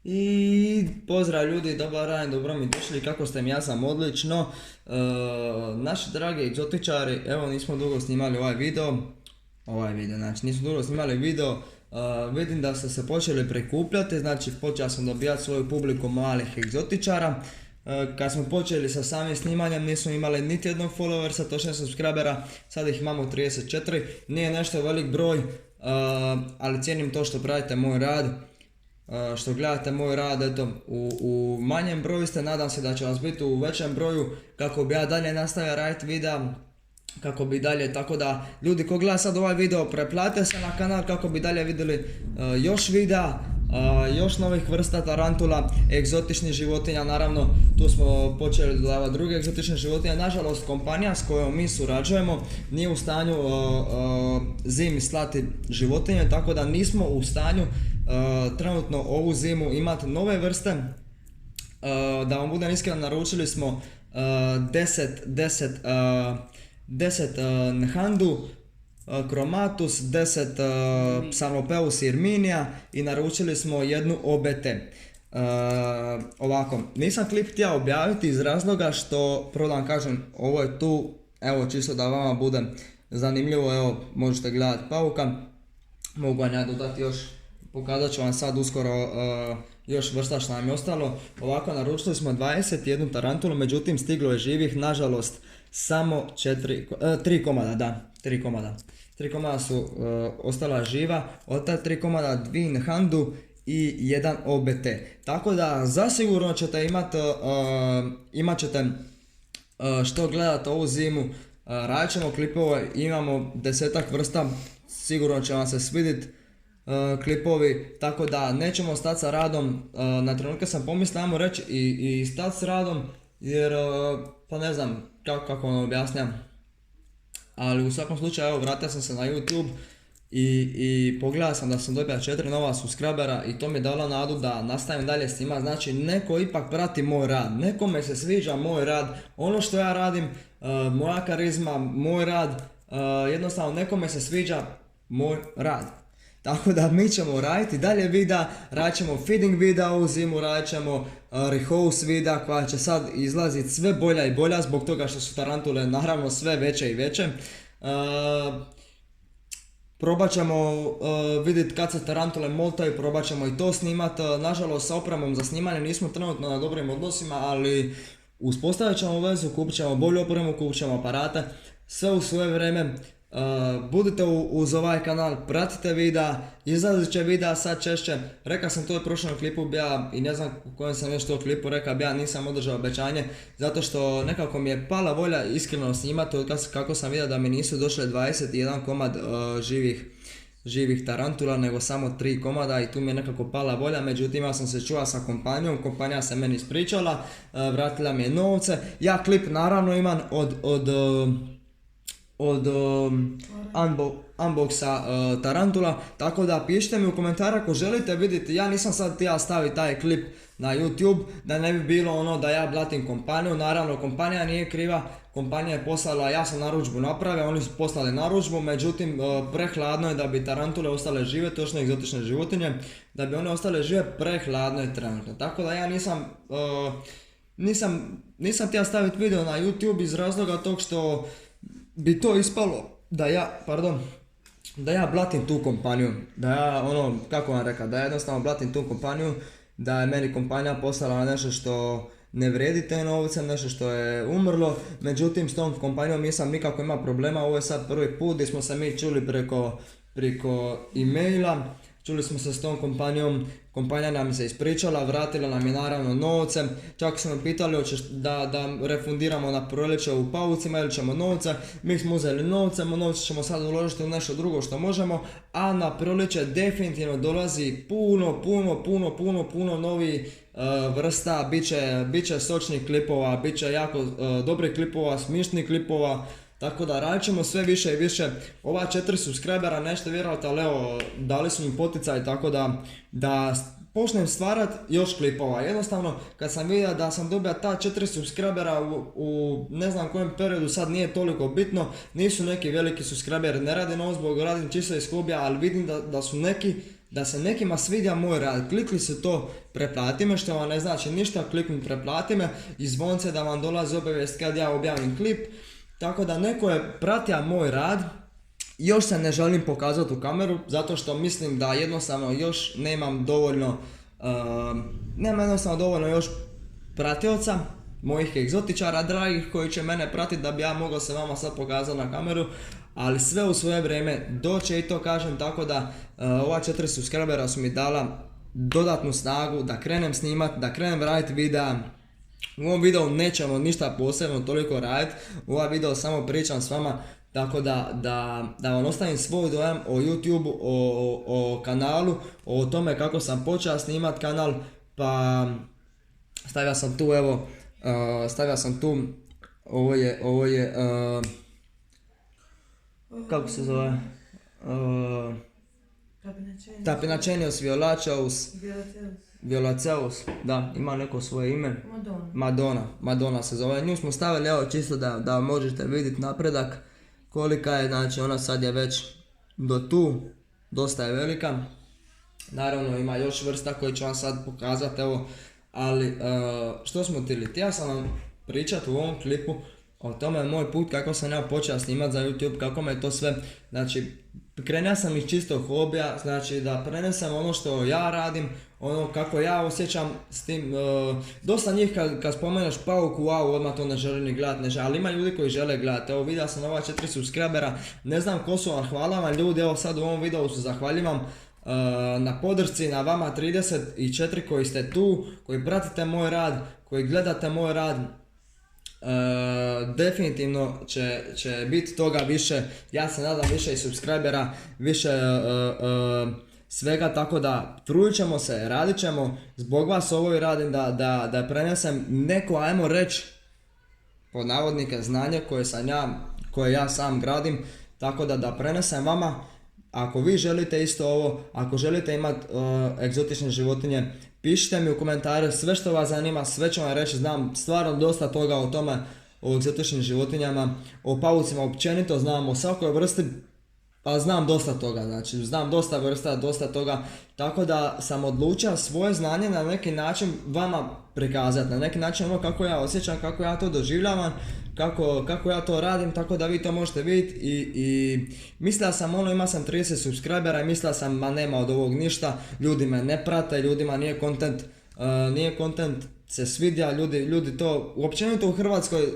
I pozdrav ljudi, dobar dan, dobro mi došli, kako ste mi, ja sam odlično. Naši dragi egzotičari, evo nismo dugo snimali znači nismo dugo snimali video. Vidim da ste se počeli prikupljati, znači počeo sam dobijati svoju publiku malih egzotičara. Kad smo počeli sa samim snimanjem nismo imali niti jednog followersa, točno subscribera, sad ih imamo 34, nije nešto velik broj, ali cijenim to što pratite moj rad. Što gledate moj rad, eto, u manjem broju ste, nadam se da će vas biti u većem broju kako bi ja dalje nastavio raditi videa, kako bi dalje, tako da ljudi ko gleda sad ovaj video preplatite se na kanal kako bi dalje vidjeli još videa, još novih vrsta tarantula, egzotičnih životinja, naravno tu smo počeli dodavati druge egzotične životinje. Nažalost kompanija s kojom mi surađujemo nije u stanju zimi slati životinje, tako da nismo u stanju trenutno ovu zimu imati nove vrste. Da vam budem iskren, naručili smo 10 Nhandu, Chromatus, 10 Psalmopeus Irminia i naručili smo jednu OBT. Ovako, nisam klip htio objaviti iz razloga što, prvo da vam kažem, ovo je tu, evo čisto da vama bude zanimljivo, evo možete gledati pauka, mogu vam ja dodati još, pokazat ću vam sad uskoro još vrsta što nam je ostalo. Ovako, naručili smo 21 tarantulu, međutim stiglo je živih, nažalost, samo 3 komada, da, 3 komada. 3 komada su ostala živa, od ta 3 komada 2 Nhandu i 1 OBT. Tako da zasigurno ćete imat ćete što gledati ovu zimu, radit ćemo klipove, imamo 10-ak vrsta, sigurno će vam se svidjeti klipovi, tako da nećemo stati sa radom. Na trenutke sam pomislio, ajmo reći, i stati s radom, jer pa ne znam kako vam objasnjam, ali u svakom slučaju evo vratio sam se na YouTube i pogledao sam da sam dobio 4 nova subscribera i to mi je dalo nadu da nastavim dalje s njima. Znači neko ipak prati moj rad, nekome se sviđa moj rad, ono što ja radim, moja karizma, moj rad, jednostavno nekome se sviđa moj rad. Tako da mi ćemo raditi dalje videa, radit ćemo feeding videa u zimu, radit ćemo rehouse videa koja će sad izlaziti sve bolja i bolja zbog toga što su tarantule naravno sve veće i veće. Probat ćemo vidjeti kad se tarantule moltaju, probat ćemo i to snimat. Nažalost sa opremom za snimanje nismo trenutno na dobrim odnosima, ali uspostavit ćemo vezu, kupit ćemo bolju opremu, kupit ćemo aparate, sve u svoje vrijeme. Budite uz ovaj kanal, pratite videa, izlazit će videa sad češće. Rekao sam to u prošlom klipu bija i ne znam u kojem sam još to klipu rekao, bija nisam održao obećanje zato što nekako mi je pala volja iskreno snimati kako sam vidio da mi nisu došle 21 komad živih tarantula, nego samo 3 komada i tu mi je nekako pala volja. Međutim ja sam se čuo sa kompanijom, kompanija se meni ispričala, vratila mi je novce. Ja klip naravno imam od unboxa tarantula, tako da pišite mi u komentar ako želite vidjeti. Ja nisam sad htio staviti taj klip na YouTube da ne bi bilo ono da ja blatim kompaniju. Naravno kompanija nije kriva, kompanija je poslala, ja sam narudžbu napravio, oni su poslali narudžbu, međutim prehladno je da bi tarantule ostale žive, točno egzotične životinje, da bi one ostale žive prehladno je trenutno. Tako da ja nisam htio staviti video na YouTube iz razloga tog što bi to ispalo da ja blatim tu kompaniju, da ja kako vam rekao, da ja jednostavno blatim tu kompaniju, da je meni kompanija poslala nešto što ne vredi te novce, nešto što je umrlo. Međutim s tom kompanijom nisam nikako imao problema, ovo je sad prvi put gdje smo se mi čuli preko e-maila. Čuli smo se s tom kompanijom, kompanija nam se ispričala, vratila nam je naravno novce, čak smo pitali da refundiramo na proljeće u paucima ili ćemo novce. Mi smo uzeli novce ćemo sad uložiti u nešto drugo što možemo, a na proljeće definitivno dolazi puno novi vrsta, bit će sočnih klipova, bit će jako dobrih klipova, smišnih klipova. Tako da radit ćemo sve više i više. Ova 4 subscribera nećete vjerovati, ali evo dali su mi poticaj, tako da počnem stvarat još klipova. Jednostavno kad sam vidio da sam dobio ta 4 subscribera u ne znam kojem periodu, sad nije toliko bitno, nisu neki veliki subscriberi, ne radim ovo zbog, radim čisto iz hobija, ali vidim da su neki da se nekima sviđa moj rad, klikli su to preplati me, što vam ne znači ništa, klikni preplati me i zvonce da vam dolazi obavijest kad ja objavim klip, tako da neko je pratio moj rad. Još se ne želim pokazati u kameru, zato što mislim da jednostavno još nemam dovoljno još pratioca, mojih egzotičara dragih koji će mene pratiti da bi ja mogao se vama sad pokazati na kameru, ali sve u svoje vrijeme doće i to kažem, tako da ova 4 subscribera su mi dala dodatnu snagu da krenem snimat, da krenem raditi videa. U ovom videu nećemo ništa posebno toliko raditi, u ovaj video samo pričam s vama, tako da vam ostavim svoj dojam o YouTube, o kanalu, o tome kako sam počeo snimat kanal, pa stavio sam tu ovo je kako se zove, Tapinaceus Violaceus, da, ima neko svoje ime, Madonna se zove, nju smo stavili evo čisto da možete vidjeti napredak kolika je, znači ona sad je već do tu, dosta je velika, naravno ima još vrsta koje ću vam sad pokazati, evo, ali što smo htjeli sam vam pričati u ovom klipu o tome moj put kako sam ja počeo snimati za YouTube, kako me to sve, znači krenuo sam iz čistog hobija, znači da prenesem ono što ja radim, ono kako ja osjećam s tim, dosta njih kad spomeneš Pauk, wow, odmah to ne želi ni gledat, ali ima ljudi koji žele gledati, evo vidio sam ova 4 subscribera, ne znam ko su vam, hvala vam ljudi, evo sad u ovom videu se zahvaljivam na podršci, na vama 34 koji ste tu, koji pratite moj rad, koji gledate moj rad. Definitivno će biti toga više, ja se nadam više i subscribera, više svega, tako da trudit ćemo se, radit ćemo, zbog vas ovo i radim da prenesem neko, ajmo reći, pod navodnike, znanje koje ja sam gradim, tako da prenesem vama. Ako vi želite isto ovo, ako želite imati egzotične životinje, pišite mi u komentare sve što vas zanima, sve ću vam reći, znam stvarno dosta toga o tome, o egzotičnim životinjama, o paucima općenito, znam o svakoj vrsti, pa znam dosta toga, znači znam dosta vrsta, dosta toga, tako da sam odlučio svoje znanje na neki način vama prikazati, na neki način ono kako ja osjećam, kako ja to doživljavam, kako ja to radim, tako da vi to možete vidjeti i mislila sam ima sam 30 subscribera i mislila sam ma nema od ovog ništa, ljudi me ne prate, ljudima nije content se svidja, ljudi to, općenito u Hrvatskoj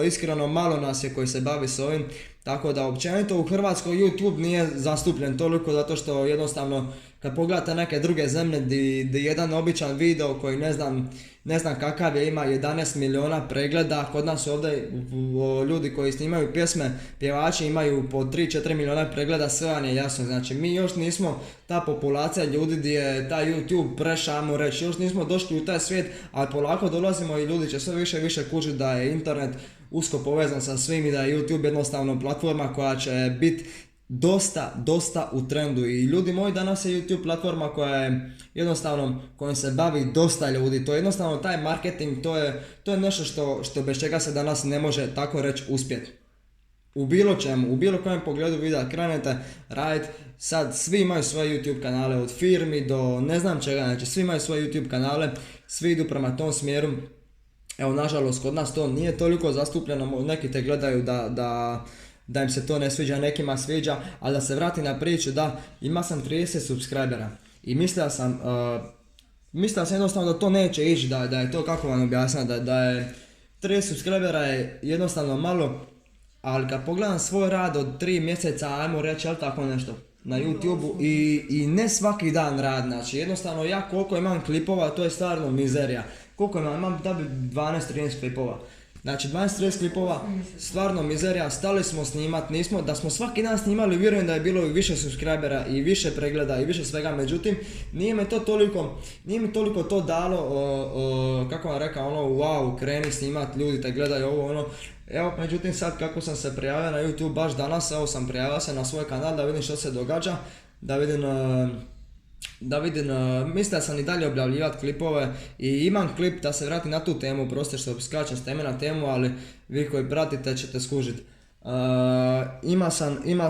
iskreno malo nas je koji se bavi s ovim, tako da općenito u Hrvatskoj YouTube nije zastupljen toliko zato što jednostavno kad pogledate neke druge zemlje di jedan običan video koji ne znam kakav je, ima 11 miliona pregleda, kod nas ovdje ljudi koji snimaju pjesme, pjevači imaju po 3-4 miliona pregleda, sve vam je jasno, znači mi još nismo ta populacija ljudi gdje je taj YouTube prešamo reći, još nismo došli u taj svijet, ali polako dolazimo i ljudi će sve više i više kužiti da je internet usko povezan sa svim i da je YouTube jednostavno platforma koja će biti dosta u trendu i ljudi moji, danas je YouTube platforma koja je jednostavno, kojom se bavi dosta ljudi, to je jednostavno taj marketing, to je nešto što bez čega se danas ne može tako reći uspjeti. U bilo čemu, u bilo kojem pogledu videa krenete raditi, sad svi imaju svoje YouTube kanale, od firmi do ne znam čega, znači svi imaju svoje YouTube kanale, svi idu prema tom smjeru. Evo nažalost kod nas to nije toliko zastupljeno, neki te gledaju da im se to ne sviđa, nekima sviđa, ali da se vrati na priču, da ima sam 30 subscribera i mislila sam jednostavno da to neće ići, da je to kako vam objasniti, da je 30 subscribera je jednostavno malo, ali kad pogledam svoj rad od 3 mjeseca, ajmo reći, ali tako nešto, na YouTube i ne svaki dan rad, znači jednostavno ja koliko imam klipova, to je stvarno mizerija, koliko imam da bi 12-13 klipova. Znači 12-30 klipova, stvarno mizerija, stali smo snimat, da smo svaki dan snimali, vjerujem da je bilo i više subscribera i više pregleda i više svega, međutim nije mi toliko to dalo, kako vam rekao, wow, kreni snimat, ljudi te gledaju ovo, evo, međutim sad kako sam se prijavio na YouTube baš danas, evo sam prijavio se na svoj kanal da vidim što se događa, da vidim, mislio sam i dalje objavljivati klipove i imam klip da se vratim na tu temu, prosto što skačem s teme na temu, ali vi koji pratite ćete skužiti.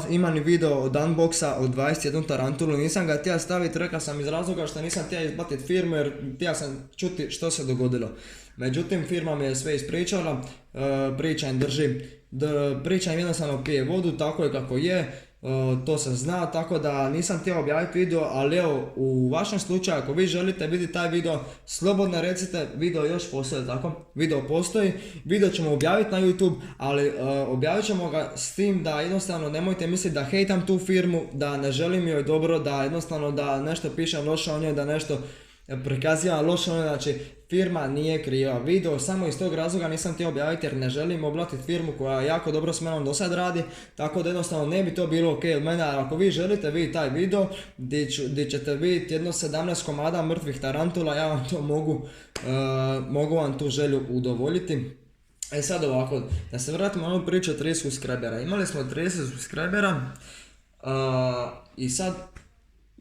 Imam i video od unboxa od 21 tarantulu, nisam ga htio staviti, rekao sam iz razloga što nisam htio izbaciti firmu jer htio sam čuti što se dogodilo. Međutim, firma mi je sve ispričala, priča im drži, priča im jednostavno pije vodu, tako je kako je. To se zna, tako da nisam htio objaviti video, ali evo, u vašem slučaju ako vi želite vidjeti taj video, slobodno recite, video još postoji, tako? Video postoji, video ćemo objaviti na YouTube, ali objavit ćemo ga s tim da jednostavno nemojte misliti da hejtam tu firmu, da ne želim joj dobro, da jednostavno da nešto pišem loše o njoj, da nešto prikazivam loše o njoj, znači firma nije kriva. Video samo iz tog razloga nisam htio objaviti jer ne želim oblatiti firmu koja jako dobro s menom do sad radi, tako da jednostavno ne bi to bilo ok od mene. Ako vi želite vidjeti taj video gdje ćete vidjeti jedno 17 komada mrtvih tarantula, ja vam to mogu vam tu želju udovoljiti. Sad ovako, da se vratimo na ovu priču 30 subscribera. Imali smo 30 subscribera i sad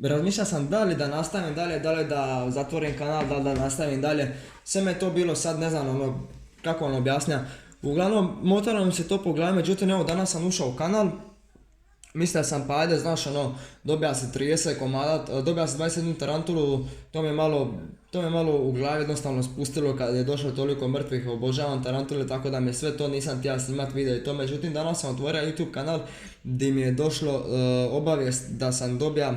razmišljao sam da li da nastavim dalje, da li da zatvorim kanal, da li da nastavim dalje. Sve me to bilo sad, ne znam kako vam objasnja. Uglavnom, motalo mi se to po glavi, međutim evo danas sam ušao u kanal. Mislio sam pa ajde, znaš dobija se 30 komada, dobija se 21 tarantulu, to mi je malo u glavi jednostavno spustilo kad je došlo toliko mrtvih, obožavam tarantule, tako da mi sve to nisam htio snimati video i to. Međutim, danas sam otvorio YouTube kanal gdje mi je došlo obavijest da sam dobija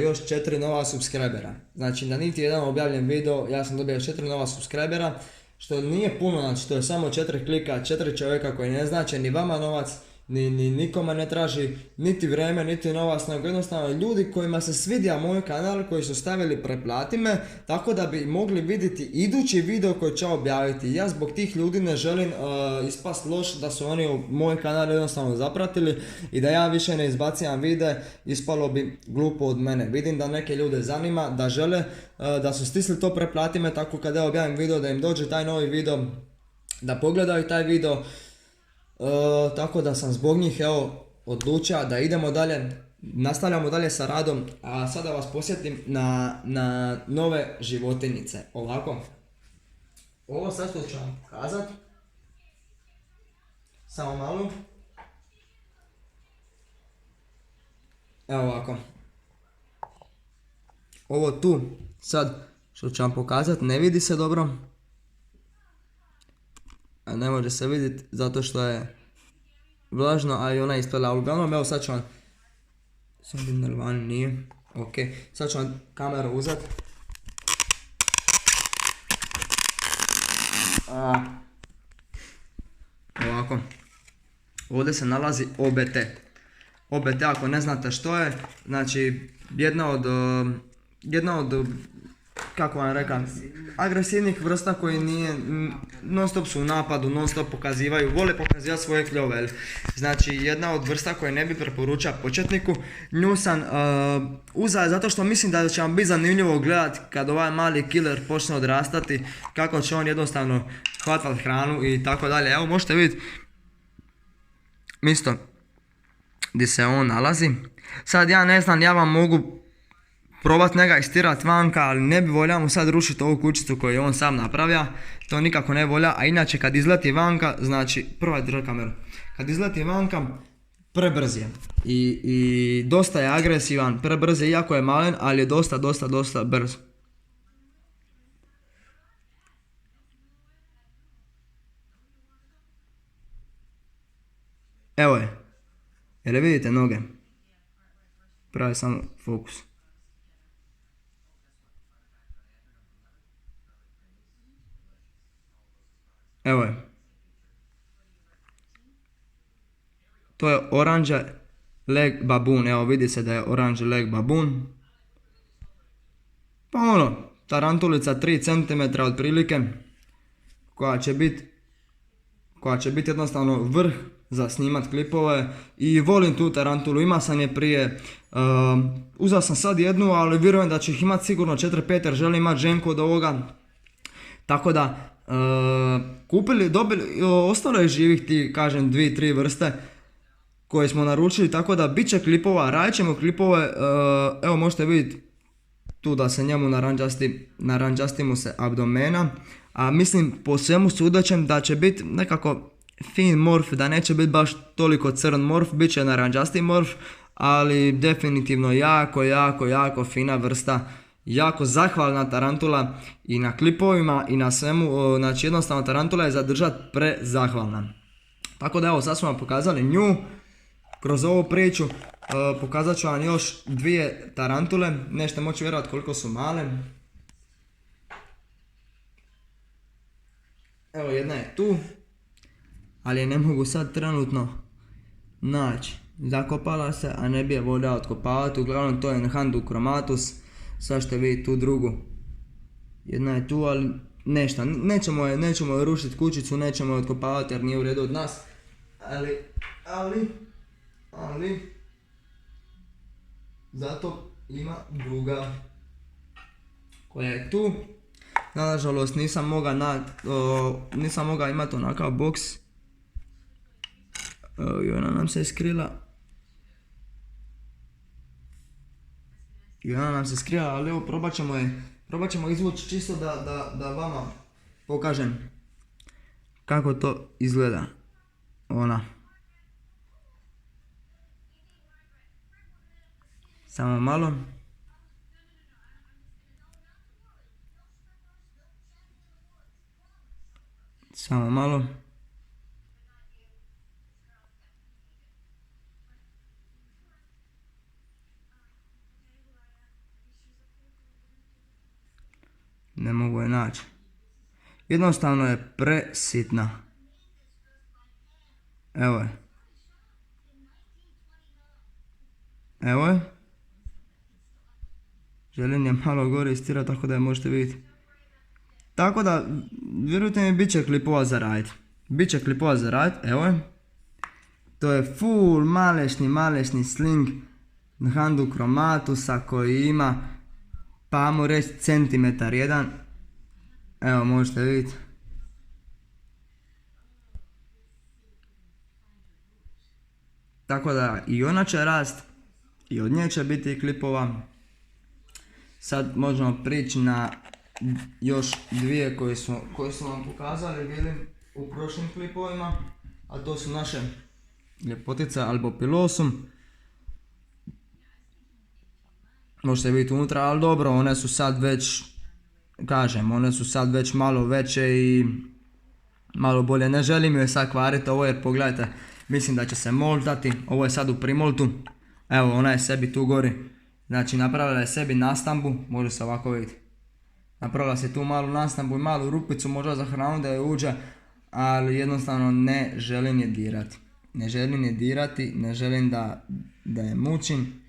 još 4 nova subscribera. Znači na niti jedan objavljen video ja sam dobio 4 nova subscribera, što nije puno, znači to je samo 4 klika, 4 čovjeka koji ne znače ni vama novac, ni nikome ne traži niti vreme, niti novac, nego jednostavno ljudi kojima se svidio moj kanal, koji su stavili preplati me, tako da bi mogli vidjeti idući video koji ću objaviti. Ja zbog tih ljudi ne želim ispast loš da su oni moj kanal jednostavno zapratili i da ja više ne izbacivam vide, ispalo bi glupo od mene. Vidim da neke ljude zanima, da žele, da su stisli to preplati me, tako kada ja objavim video da im dođe taj novi video, da pogledaju taj video. Tako da sam zbog njih evo odlučio da idemo dalje, nastavljamo dalje sa radom, a sada vas posjetim na nove životinjice. Ovako, ovo sad što ću vam pokazat, samo malo, evo ovako, ovo tu sad što ću vam pokazat ne vidi se dobro. A ne može se vidjeti zato što je vlažno, ali ona je ispala. Uglavnom, evo sad ću vam, sad vidim da vani nije, ok, sad ću vam kameru uzet. Ovako, ovdje se nalazi OBT. OBT, ako ne znate što je, znači jedna od kako vam rekam, agresivnih vrsta koji nije, non stop su u napadu, non stop vole pokazivati svoje kljove. Znači jedna od vrsta koje ne bi preporučao početniku. Nju sam uzeo zato što mislim da će vam biti zanimljivo gledati kad ovaj mali killer počne odrastati, kako će on jednostavno hvatati hranu i tako dalje. Evo možete vidjeti mjesto gdje se on nalazi. Sad ja ne znam, ja vam mogu probat njega istirat vanka, ali ne bi volja mu sad rušiti ovu kućicu koju je on sam napravio. To nikako ne volja, a inače kad izleti vanka, znači, prvo drži kameru. Kad izleti vanka, prebrz je. I dosta je agresivan, prebrz je, iako je malen, ali je dosta brz. Evo je. Jel vidite noge? Pravi samo fokus. Evo je. To je orange leg baboon. Evo vidi se da je orange leg baboon. Pa ono, tarantulica 3 cm otprilike. Koja će biti jednostavno vrh za snimat klipove. I volim tu tarantulu, ima sam je prije. Uzeo sam sad jednu, ali vjerujem da će ih imat sigurno 4-5 jer želim imat ženku od ovoga. Tako da dobili, ostalo je živih ti, kažem, 2-3 vrste koje smo naručili, tako da bit će klipova, radit ćemo klipove, evo možete vidjeti tu da se njemu naranđasti mu se abdomena, a mislim po svemu sudećem da će biti nekako fin morf, da neće biti baš toliko crn morf, bit će naranđasti morf, ali definitivno jako fina vrsta, jako zahvalna tarantula i na klipovima i na svemu, znači jednostavno tarantula je zadržat prezahvalna. Tako da evo, sad smo vam pokazali nju, kroz ovu priču pokazat ću vam još dvije tarantule, nećete moći vjerovati koliko su male. Evo, jedna je tu, ali je ne mogu sad trenutno naći. Zakopala se, a ne bi je voda otkopavati, uglavnom to je Nhandu chromatus. Sad ćete vidjeti tu drugu. Jedna je tu, ali nešta, nećemo je rušiti kućicu, nećemo je otkopavati jer nije u redu od nas. Ali, zato ima druga koja je tu. Nažalost nisam mogao imati onakav boks. I ona nam se skrila. Ali evo probat ćemo izvući čisto da vama pokažem kako to izgleda. Ona. Samo malo. Ne mogu je naći. Jednostavno je presitna. Evo je. Želim je malo gore istirati tako da je možete vidjeti. Tako da, vjerujte mi, bit će klipova za radit. Evo je. To je full malešni sling Nhandu chromatusa koji ima, pa ajmo reći, centimetar jedan. Evo, možete vidjeti. Tako da i ona će rast i od nje će biti klipova. Sad možemo prići na još dvije koje smo vam pokazali bili u prošlim klipovima, a to su naše ljepotice albopilosum. Možete vidjeti unutra, ali dobro, one su sad već malo veće i malo bolje. Ne želim joj sad kvariti ovo jer pogledajte, mislim da će se moltati. Ovo je sad u primoltu. Evo, ona je sebi tu gori. Znači napravila je sebi nastambu, može se ovako vidjeti. Napravila se tu malu nastambu i malu rupicu, možda za hranu da je uđe, ali jednostavno ne želim je dirati. Ne želim da je mučim.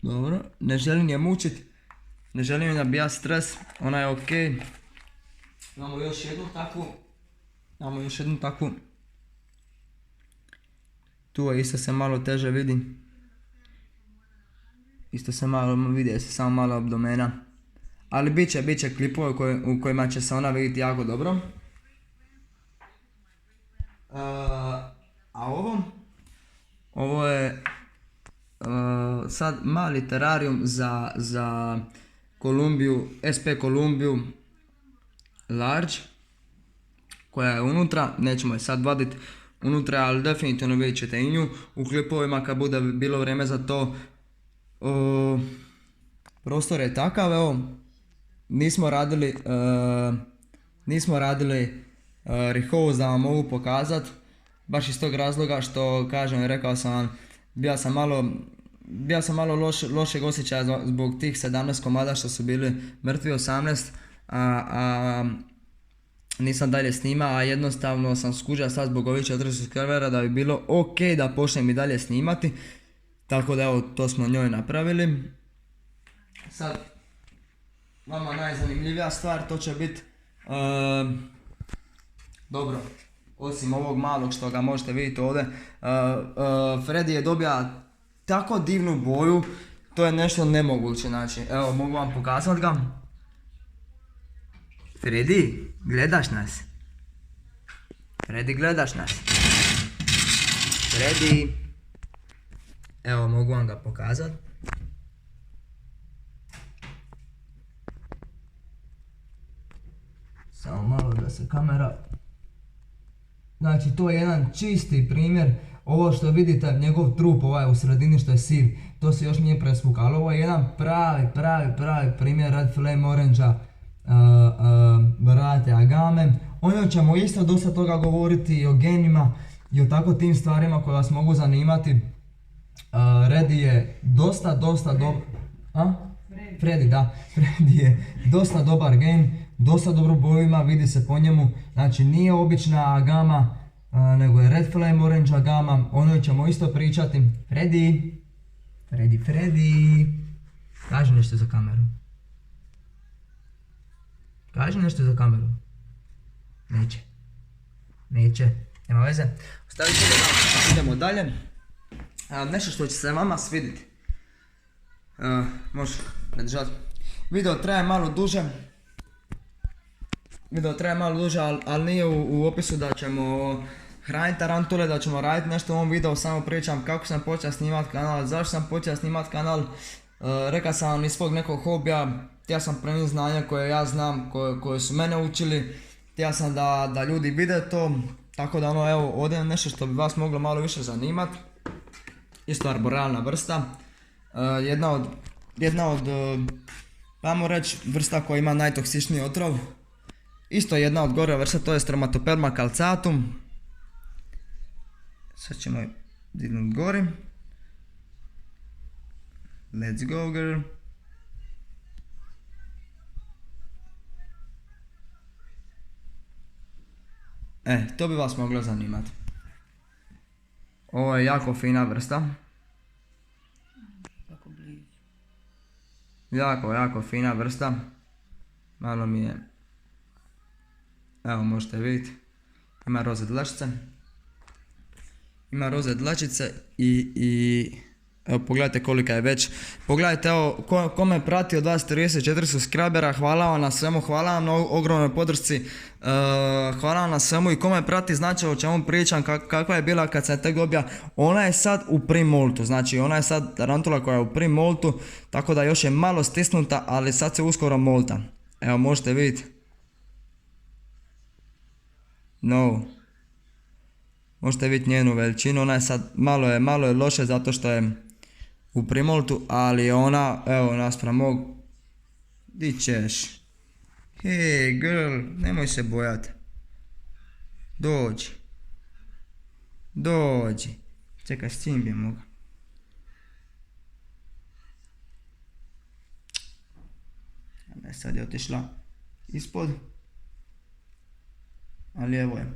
Dobro, ne želim je mučiti, ne želim je nabijati stres, ona je ok. Imamo još jednu takvu. Tu je isto se malo teže vidi. Vidi se samo malo abdomena. Ali bit će klipove u kojima će se ona vidjeti jako dobro. A ovo je sad mali terarium za Columbiju, SP Columbiju Large, koja je unutra, nećemo je sad vaditi unutra, ali definitivno vidjet ćete i nju u klipovima kad bude bilo vrijeme za to. Prostor je takav, evo, nismo radili rehouse da vam mogu pokazat, baš iz tog razloga što, kažem, rekao sam vam, bio sam malo lošeg osjećaja zbog tih 17 komada što su bili mrtvi 18, a nisam dalje snima, a jednostavno sam skuđao sad zbog ovih 400 servera da bi bilo ok da počnem i dalje snimati. Tako da evo, to smo njoj napravili. Sad, vama najzanimljivija stvar, to će biti, dobro, osim ovog malog što ga možete vidjeti ovdje, Freddy je dobio tako divnu boju, to je nešto nemoguće, znači, evo, mogu vam pokazati ga. Freddy, gledaš nas? Freddy, evo, mogu vam ga pokazati. Samo malo da se kamera Znači to je jedan čisti primjer. Ovo što vidite, njegov trup ovaj u sredini što je siv, to se još nije presvukao, ali ovo je jedan pravi primjer Red Flame Orange-a, brate Agame. O njoj ćemo isto dosta toga govoriti i o genima i o tako tim stvarima koje vas mogu zanimati. Reddy je dosta dobar, Freddy, da, Freddy je dosta dobar gen, dosta dobro boju ima, vidi se po njemu, znači nije obična Agama, nego je Red Flame Orange Agama, o njoj ćemo isto pričati. Freddy, kaži nešto za kameru. Kaži nešto za kameru. Neće, nema veze. Ostavit ćemo da idemo dalje. Nešto što će se vama svidjeti. Možeš predržati. Video traje malo duže, ali nije u opisu da ćemo hraniti tarantule, da ćemo raditi nešto u ovom videu, samo pričam kako sam počeo snimati kanal, zašto sam počeo snimati kanal. Rekao sam vam iz svog nekog hobija, htio sam prenijeti znanja koje ja znam, koje su mene učili, htio sam da ljudi vide to, tako da ono evo ovdje je nešto što bi vas moglo malo više zanimati. Isto arborealna vrsta, jedna od ajmo reći vrsta koja ima najtoksičniji otrov. Isto jedna od gore vrsta, to je Stromatopelma calcatum. Sad ćemo je dignuti gori. Let's go girl. To bi vas moglo zanimati. Ovo je jako fina vrsta. Jako fina vrsta. Malo mi je... Evo možete vidjeti. Ima roze dlačice. I evo pogledajte kolika je već. Pogledajte evo ko me prati od vas 34 subscribera. Hvala vam na svemu. Hvala vam na ogromnoj podršci. Hvala vam na svemu i ko me prati znači o čemu pričam, kakva je bila kad sam tek dobija. Ona je sad u primoltu, znači ona je sad tarantula koja je u primoltu, tako da još je malo stisnuta, ali sad se uskoro molta. Evo možete vidjeti. Možete vidjeti njenu veličinu, ona je sad malo je loše zato što je u primoltu, ali ona, evo naspram mog, di ćeš? Hey girl, nemoj se bojati. Dođi. Čekaj, s čim bi mogao? Sad je otišla ispod. Ali evo je.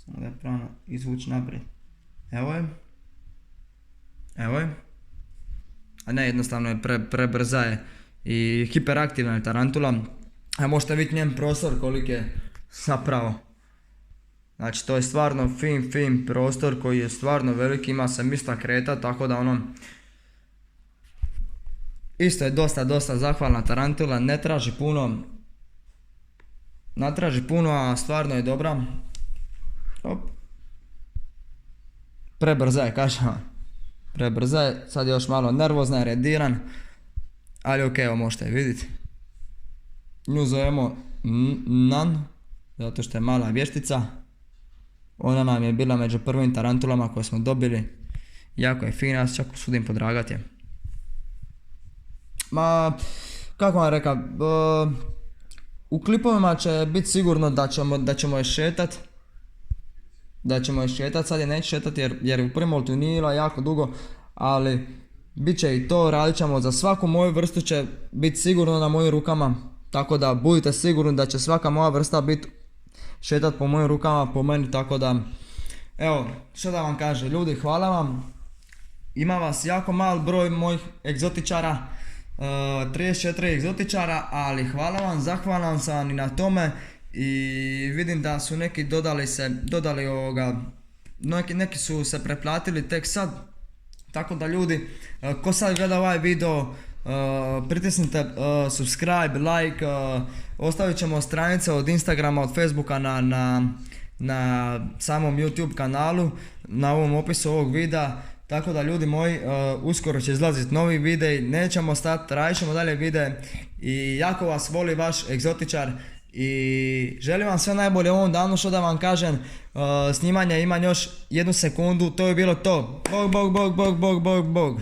Samo da je pravno izvući naprijed. Evo je. A ne, jednostavno je prebrza je i hiperaktivna je tarantula. A možete vidjeti njen prostor koliko je zapravo. Znači to je stvarno fin prostor koji je stvarno veliki, ima se mista kreta, tako da ono... Isto je dosta zahvalna tarantula, ne traži puno, a stvarno je dobra. Prebrza je, kažem vam. Prebrza je, sad je još malo nervozna, je rediran. Ali ok, evo možete vidjeti. Nju zovemo Nan, zato što je mala vještica. Ona nam je bila među prvim tarantulama koje smo dobili. Jako je fina, ja se čak usudim podragati je. Kako vam rekao, u klipovima će biti sigurno da ćemo je šetat. Sad je neće šetati jer u primoltu nije bila jako dugo, ali bit će i to, radit ćemo za svaku moju vrstu će biti sigurno na mojim rukama, tako da budite sigurni da će svaka moja vrsta biti šetat po mojim rukama, po meni, tako da evo, što da vam kaže, ljudi, hvala vam, ima vas jako mal broj mojih egzotičara, 34 egzotičara, ali hvala vam, zahvalan sam i na tome. I vidim da su neki dodali ovoga, neki su se preplatili tek sad, tako da ljudi, ko sad gleda ovaj video, pritisnite subscribe, like, ostavit ćemo stranice od Instagrama, od Facebooka na samom YouTube kanalu, na ovom opisu ovog videa, Tako da ljudi moji, uskoro će izlaziti novi videi, nećemo stati, radit ćemo dalje videe i jako vas voli vaš egzotičar i želim vam sve najbolje u ovom danu, što da vam kažem, snimanje ima još 1 sekundu, to je bilo to. Bog, bog, bog, bog, bog, bog, bog.